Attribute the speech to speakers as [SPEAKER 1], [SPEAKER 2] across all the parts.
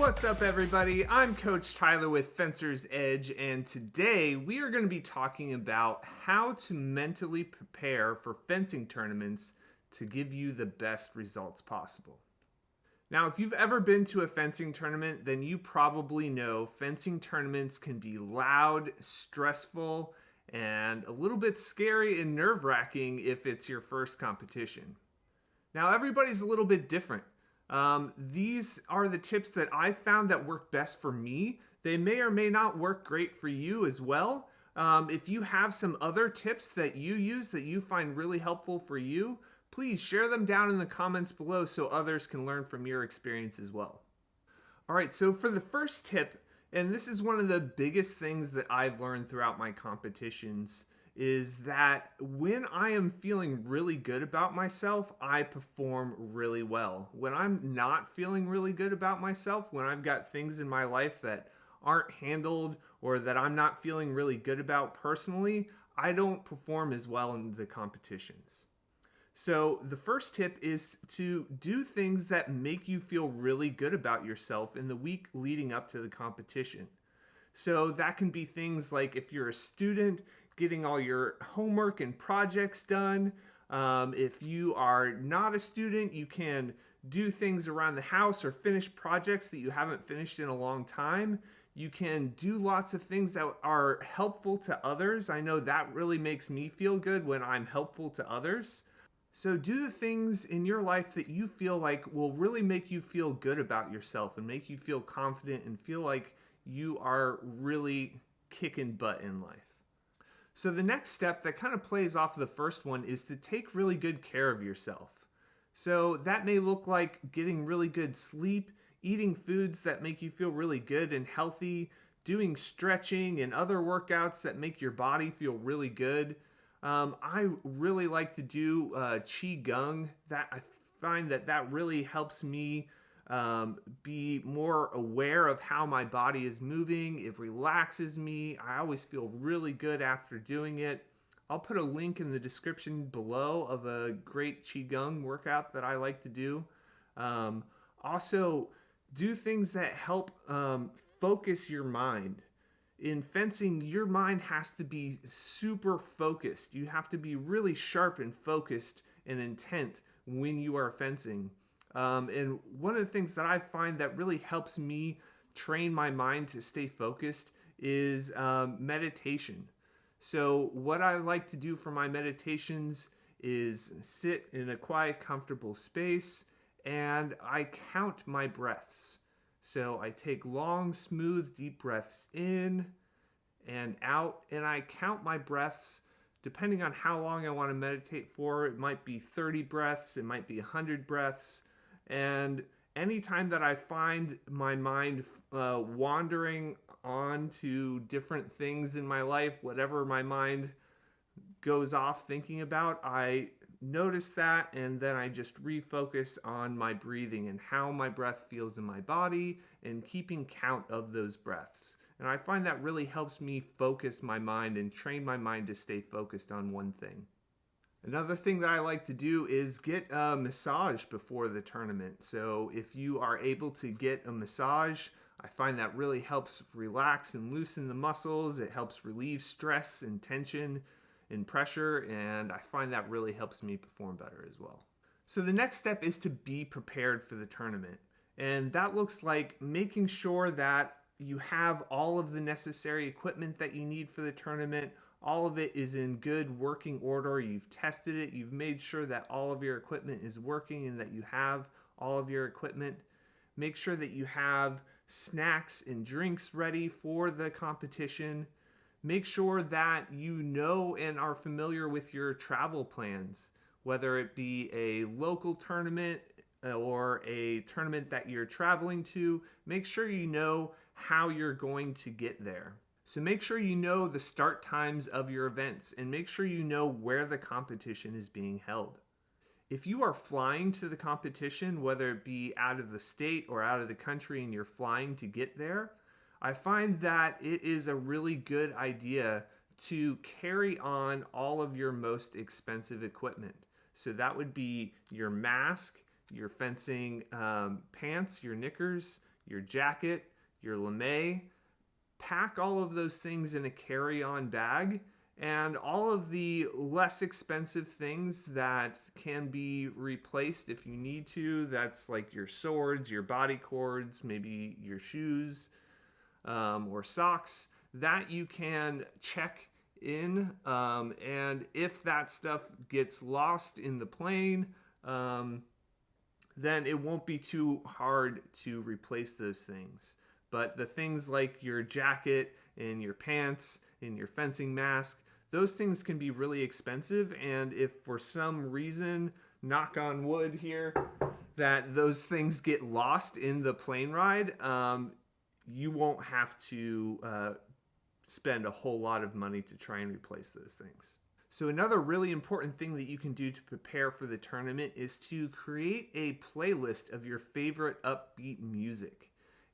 [SPEAKER 1] What's up, everybody? I'm Coach Tyler with Fencer's Edge, and today we are going to be talking about how to mentally prepare for fencing tournaments to give you the best results possible. Now, if you've ever been to a fencing tournament, then you probably know fencing tournaments can be loud, stressful, and a little bit scary and nerve-wracking if it's your first competition. Now, everybody's a little bit different. These are the tips that I found that work best for me. They may or may not work great for you as well. If you have some other tips that you use that you find really helpful for you, please share them down in the comments below so others can learn from your experience as well. All right, so for the first tip, and this is one of the biggest things that I've learned throughout my competitions, is that when I am feeling really good about myself, I perform really well. When I'm not feeling really good about myself, when I've got things in my life that aren't handled or that I'm not feeling really good about personally, I don't perform as well in the competitions. So the first tip is to do things that make you feel really good about yourself in the week leading up to the competition. So that can be things like if you're a student, getting all your homework and projects done. If you are not a student, you can do things around the house or finish projects that you haven't finished in a long time. You can do lots of things that are helpful to others. I know that really makes me feel good when I'm helpful to others. So do the things in your life that you feel like will really make you feel good about yourself and make you feel confident and feel like you are really kicking butt in life. So the next step that kind of plays off of the first one is to take really good care of yourself. So that may look like getting really good sleep, eating foods that make you feel really good and healthy, doing stretching and other workouts that make your body feel really good. I really like to do Qigong. That I find that really helps me be more aware of how my body is moving. It relaxes me. I always feel really good after doing it. I'll put a link in the description below of a great Qigong workout that I like to do. Also, do things that help focus your mind. In fencing, your mind has to be super focused. You have to be really sharp and focused and intent when you are fencing. And one of the things that I find that really helps me train my mind to stay focused is meditation. So what I like to do for my meditations is sit in a quiet, comfortable space, and I count my breaths. So I take long, smooth, deep breaths in and out, and I count my breaths depending on how long I want to meditate for. It might be 30 breaths, it might be 100 breaths. And anytime that I find my mind wandering on to different things in my life, whatever my mind goes off thinking about, I notice that, and then I just refocus on my breathing and how my breath feels in my body and keeping count of those breaths. And I find that really helps me focus my mind and train my mind to stay focused on one thing. Another thing that I like to do is get a massage before the tournament. So if you are able to get a massage, I find that really helps relax and loosen the muscles. It helps relieve stress and tension and pressure, and I find that really helps me perform better as well. So the next step is to be prepared for the tournament. And that looks like making sure that you have all of the necessary equipment that you need for the tournament. All of it is in good working order. You've tested it. You've made sure that all of your equipment is working and that you have all of your equipment. Make sure that you have snacks and drinks ready for the competition. Make sure that you know and are familiar with your travel plans, whether it be a local tournament or a tournament that you're traveling to. Make sure you know how you're going to get there. So make sure you know the start times of your events and make sure you know where the competition is being held. If you are flying to the competition, whether it be out of the state or out of the country and you're flying to get there, I find that it is a really good idea to carry on all of your most expensive equipment. So that would be your mask, your fencing pants, your knickers, your jacket, your lame. Pack all of those things in a carry-on bag, and all of the less expensive things that can be replaced if you need to. That's like your swords, your body cords, maybe your shoes, or socks, that you can check in. And if that stuff gets lost in the plane, then it won't be too hard to replace those things. But the things like your jacket and your pants and your fencing mask, those things can be really expensive. And if for some reason, knock on wood here, that those things get lost in the plane ride, you won't have to spend a whole lot of money to try and replace those things. So another really important thing that you can do to prepare for the tournament is to create a playlist of your favorite upbeat music,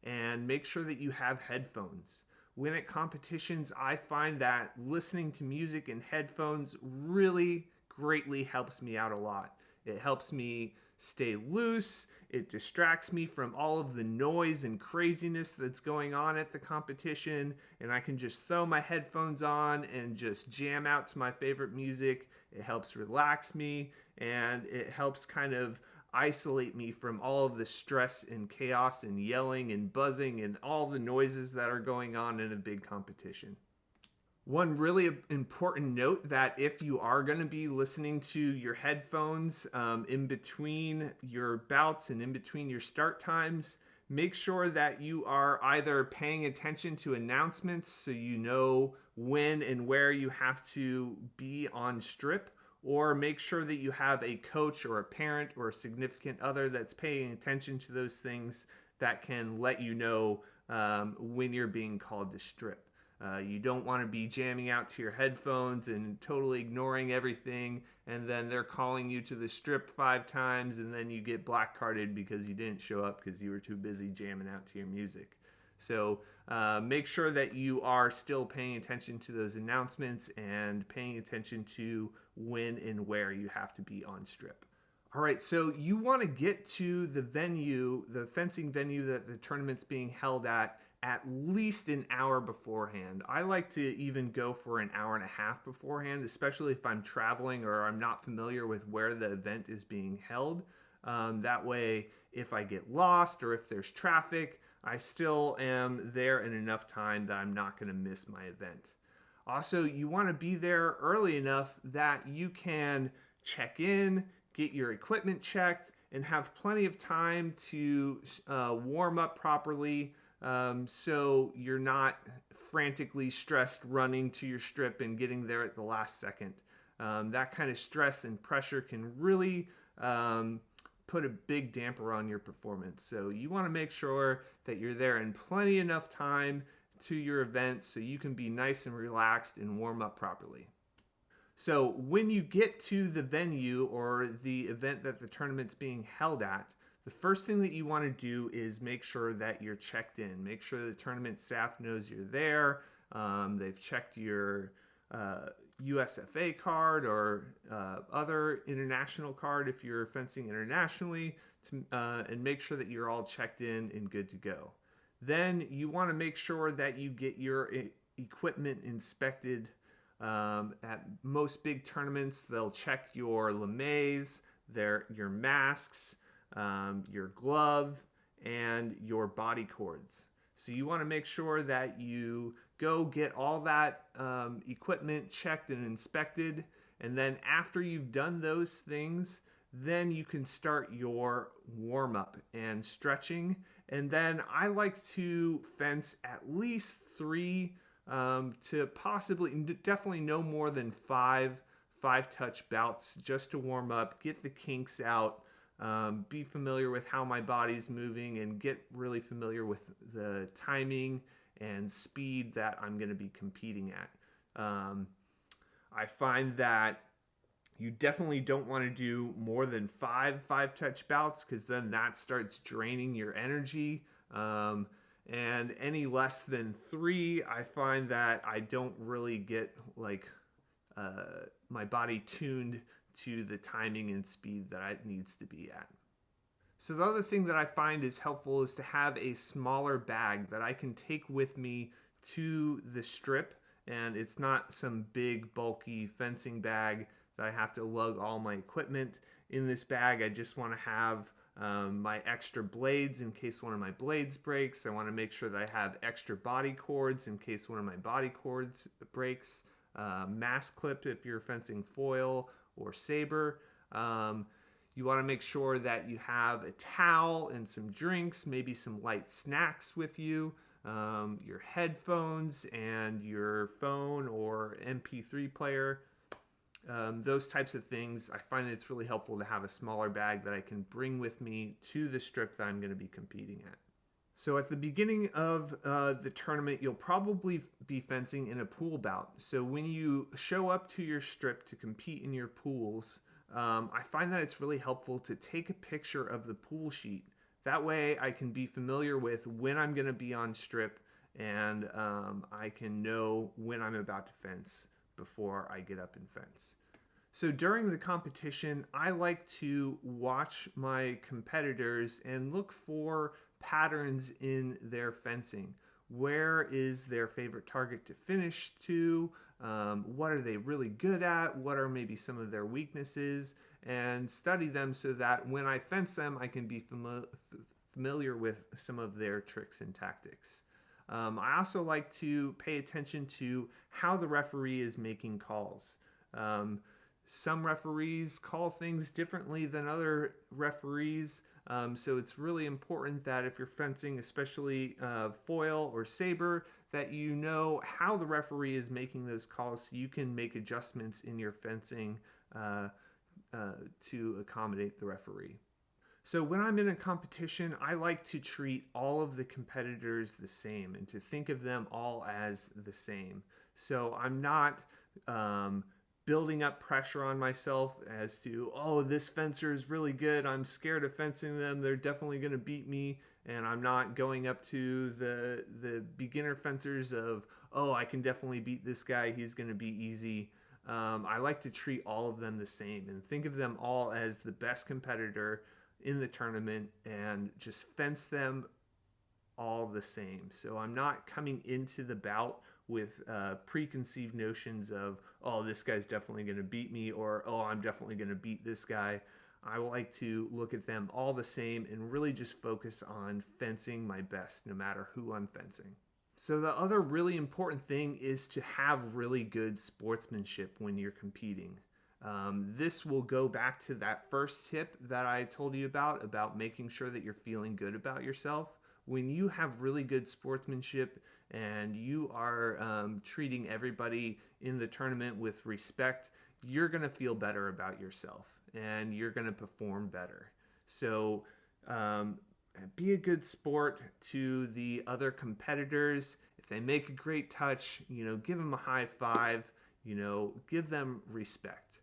[SPEAKER 1] and make sure that you have headphones. When at competitions, I find that listening to music in headphones really greatly helps me out a lot. It helps me stay loose. It distracts me from all of the noise and craziness that's going on at the competition, and I can just throw my headphones on and just jam out to my favorite music. It helps relax me, and it helps kind of isolate me from all of the stress and chaos and yelling and buzzing and all the noises that are going on in a big competition. One really important note, that if you are going to be listening to your headphones in between your bouts and in between your start times, make sure that you are either paying attention to announcements so you know when and where you have to be on strip, or make sure that you have a coach or a parent or a significant other that's paying attention to those things that can let you know when you're being called to strip. You don't want to be jamming out to your headphones and totally ignoring everything, and then they're calling you to the strip 5 times, and then you get black carded because you didn't show up because you were too busy jamming out to your music. So make sure that you are still paying attention to those announcements and paying attention to when and where you have to be on strip. All right, so you want to get to the venue, the fencing venue that the tournament's being held at least an hour beforehand. I like to even go for an hour and a half beforehand, especially if I'm traveling or I'm not familiar with where the event is being held. That way, if I get lost or if there's traffic, I still am there in enough time that I'm not going to miss my event. Also, you want to be there early enough that you can check in, get your equipment checked, and have plenty of time to warm up properly, so you're not frantically stressed running to your strip and getting there at the last second. That kind of stress and pressure can really put a big damper on your performance. So you want to make sure that you're there in plenty enough time to your event so you can be nice and relaxed and warm up properly. So when you get to the venue or the event that the tournament's being held at, the first thing that you want to do is make sure that you're checked in. Make sure the tournament staff knows you're there. They've checked your USFA card or other international card if you're fencing internationally, and make sure that you're all checked in and good to go. Then you want to make sure that you get your equipment inspected. At most big tournaments, they'll check your lames, your masks, your glove, and your body cords. So you want to make sure that you go get all that equipment checked and inspected, and then after you've done those things, then you can start your warm-up and stretching. And then I like to fence at least 3 to possibly, definitely no more than 5 touch bouts, just to warm up, get the kinks out, be familiar with how my body's moving, and get really familiar with the timing and speed that I'm going to be competing at. I find that you definitely don't want to do more than 5 touch bouts, because then that starts draining your energy. And any less than 3, I find that I don't really get my body tuned to the timing and speed that it needs to be at. So the other thing that I find is helpful is to have a smaller bag that I can take with me to the strip, and it's not some big bulky fencing bag that I have to lug all my equipment. In this bag, I just want to have my extra blades in case one of my blades breaks. I want to make sure that I have extra body cords in case one of my body cords breaks. Mask clip if you're fencing foil or saber. You want to make sure that you have a towel and some drinks, maybe some light snacks with you, your headphones and your phone or MP3 player. Those types of things. I find it's really helpful to have a smaller bag that I can bring with me to the strip that I'm going to be competing at. So at the beginning of the tournament, you'll probably be fencing in a pool bout. So when you show up to your strip to compete in your pools, I find that it's really helpful to take a picture of the pool sheet. That way I can be familiar with when I'm going to be on strip, and I can know when I'm about to fence before I get up and fence. So during the competition, I like to watch my competitors and look for patterns in their fencing. Where is their favorite target to finish to? What are they really good at? What are maybe some of their weaknesses? And study them so that when I fence them, I can be familiar with some of their tricks and tactics. I also like to pay attention to how the referee is making calls. Some referees call things differently than other referees, so it's really important that if you're fencing, especially foil or saber, that you know how the referee is making those calls so you can make adjustments in your fencing to accommodate the referee. So when I'm in a competition, I like to treat all of the competitors the same and to think of them all as the same. So I'm not building up pressure on myself as to, oh, this fencer is really good, I'm scared of fencing them, they're definitely going to beat me. And I'm not going up to the beginner fencers of, oh, I can definitely beat this guy, he's going to be easy. I like to treat all of them the same and think of them all as the best competitor in the tournament and just fence them all the same. So I'm not coming into the bout with preconceived notions of, oh, this guy's definitely going to beat me, or, oh, I'm definitely going to beat this guy. I like to look at them all the same and really just focus on fencing my best no matter who I'm fencing. So the other really important thing is to have really good sportsmanship when you're competing. This will go back to that first tip that I told you about making sure that you're feeling good about yourself. When you have really good sportsmanship and you are treating everybody in the tournament with respect, you're going to feel better about yourself and you're going to perform better. So be a good sport to the other competitors. If they make a great touch, give them a high five, give them respect.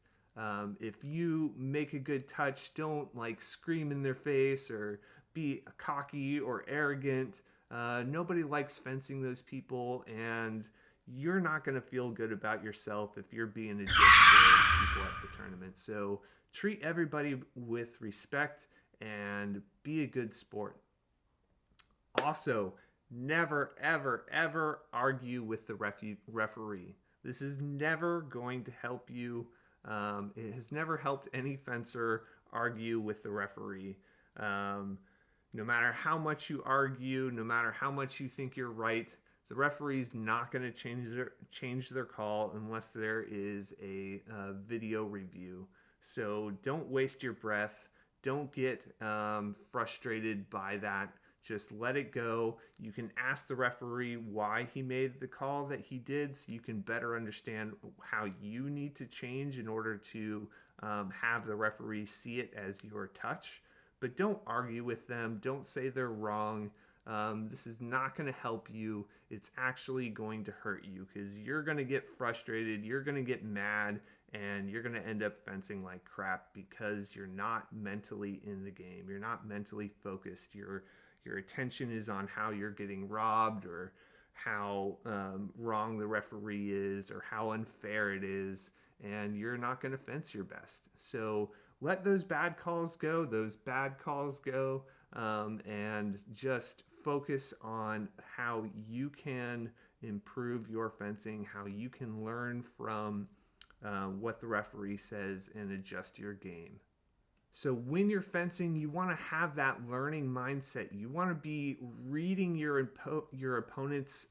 [SPEAKER 1] If you make a good touch, don't like scream in their face or be cocky or arrogant. Nobody likes fencing those people, and you're not going to feel good about yourself if you're being a dick to people at the tournament. So treat everybody with respect and be a good sport. Also, never, ever, ever argue with the referee. This is never going to help you. It has never helped any fencer argue with the referee. No matter how much you argue, no matter how much you think you're right, the referee's not going to change their call unless there is a video review. So don't waste your breath. Don't get frustrated by that. Just let it go. You can ask the referee why he made the call that he did so you can better understand how you need to change in order to have the referee see it as your touch. But don't argue with them. Don't say they're wrong. This is not going to help you. It's actually going to hurt you because you're going to get frustrated. You're going to get mad and you're going to end up fencing like crap because you're not mentally in the game. You're not mentally focused. Your attention is on how you're getting robbed or how wrong the referee is or how unfair it is, and you're not going to fence your best. So let those bad calls go, and just focus on how you can improve your fencing, how you can learn from what the referee says and adjust your game. So when you're fencing, you want to have that learning mindset. You want to be reading your opponents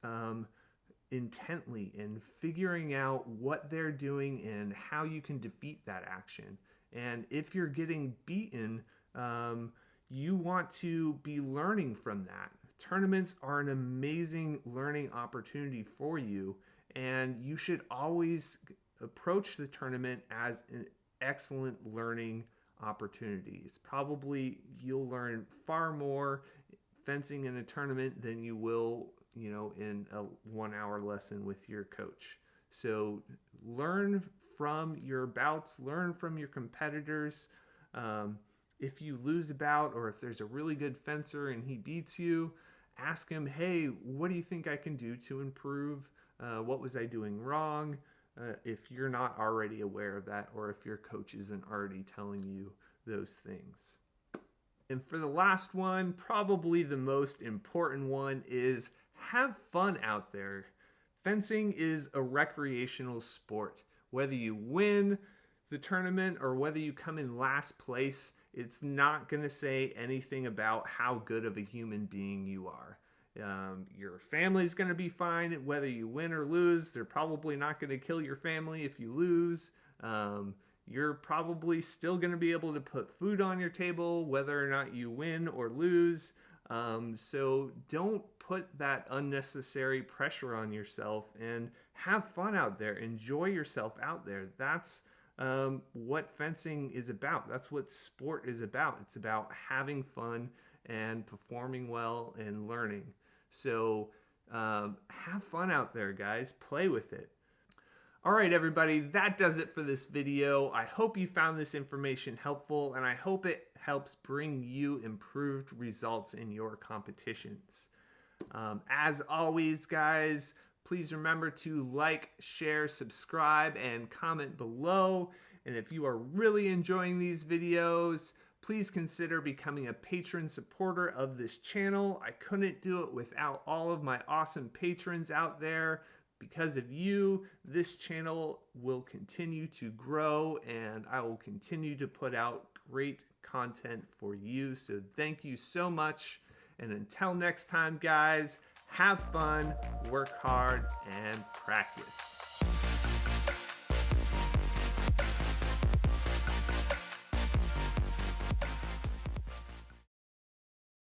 [SPEAKER 1] intently and figuring out what they're doing and how you can defeat that action. And if you're getting beaten, you want to be learning from that. Tournaments are an amazing learning opportunity for you, and you should always approach the tournament as an excellent learning opportunity. It's probably, you'll learn far more fencing in a tournament than you will, in a 1-hour lesson with your coach. So learn from your bouts, learn from your competitors. If you lose a bout, or if there's a really good fencer and he beats you, ask him, hey, what do you think I can do to improve? What was I doing wrong? If you're not already aware of that, or if your coach isn't already telling you those things. And for the last one, probably the most important one, is have fun out there. Fencing is a recreational sport. Whether you win the tournament or whether you come in last place, it's not going to say anything about how good of a human being you are. Your family's going to be fine whether you win or lose. They're probably not going to kill your family if you lose. You're probably still going to be able to put food on your table whether or not you win or lose. So don't put that unnecessary pressure on yourself, and have fun out there. Enjoy yourself out there. That's what fencing is about. That's what sport is about. It's about having fun and performing well and learning. So have fun out there, guys. Play with it. All right, everybody, that does it for this video. I hope you found this information helpful, and I hope it helps bring you improved results in your competitions. As always, guys, please remember to like, share, subscribe, and comment below. And if you are really enjoying these videos, please consider becoming a patron supporter of this channel. I couldn't do it without all of my awesome patrons out there. Because of you, this channel will continue to grow, and I will continue to put out great content for you. So thank you so much. And until next time, guys, have fun, work hard, and practice.